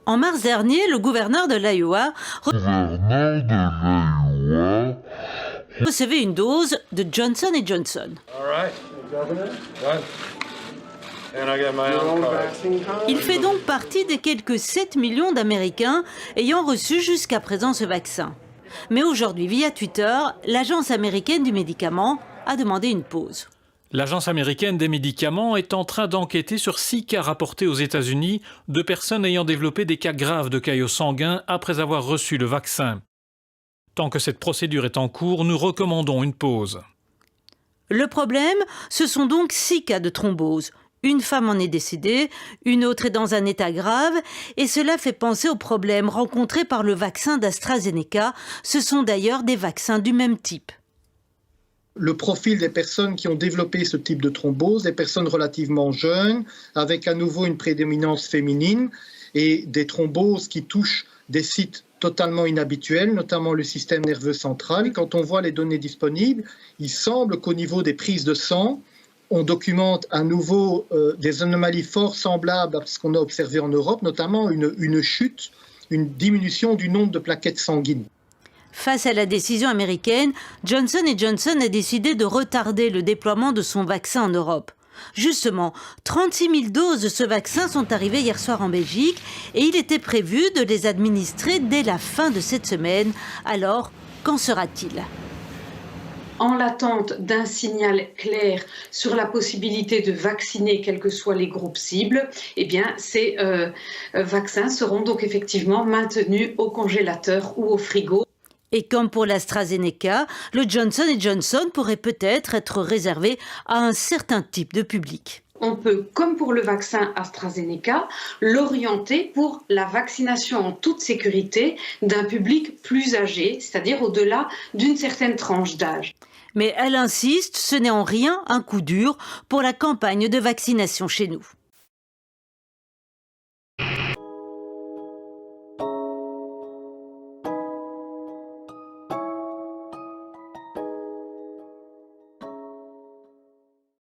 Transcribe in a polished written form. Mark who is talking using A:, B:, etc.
A: En mars dernier, le gouverneur de l'Iowa recevait une dose de Johnson & Johnson. Il fait donc partie des quelques 7 millions d'Américains ayant reçu jusqu'à présent ce vaccin. Mais aujourd'hui, via Twitter, l'Agence américaine du médicament a demandé une pause.
B: L'Agence américaine des médicaments est en train d'enquêter sur 6 cas rapportés aux États-Unis de personnes ayant développé des cas graves de caillots sanguins après avoir reçu le vaccin. Tant que cette procédure est en cours, nous recommandons une pause.
A: Le problème, ce sont donc 6 cas de thrombose. Une femme en est décédée, une autre est dans un état grave, et cela fait penser aux problèmes rencontrés par le vaccin d'AstraZeneca. Ce sont d'ailleurs des vaccins du même type.
C: Le profil des personnes qui ont développé ce type de thrombose, des personnes relativement jeunes, avec à nouveau une prédominance féminine, et des thromboses qui touchent des sites totalement inhabituels, notamment le système nerveux central. Quand on voit les données disponibles, il semble qu'au niveau des prises de sang, on documente à nouveau des anomalies fort semblables à ce qu'on a observé en Europe, notamment une chute, une diminution du nombre de plaquettes sanguines.
A: Face à la décision américaine, Johnson & Johnson a décidé de retarder le déploiement de son vaccin en Europe. Justement, 36 000 doses de ce vaccin sont arrivées hier soir en Belgique et il était prévu de les administrer dès la fin de cette semaine. Alors, qu'en sera-t-il ?
D: En l'attente d'un signal clair sur la possibilité de vacciner quels que soient les groupes cibles, eh bien, ces vaccins seront donc effectivement maintenus au congélateur ou au frigo.
A: Et comme pour l'AstraZeneca, le Johnson & Johnson pourrait peut-être être réservé à un certain type de public.
D: On peut, comme pour le vaccin AstraZeneca, l'orienter pour la vaccination en toute sécurité d'un public plus âgé, c'est-à-dire au-delà d'une certaine tranche d'âge.
A: Mais elle insiste, ce n'est en rien un coup dur pour la campagne de vaccination chez nous.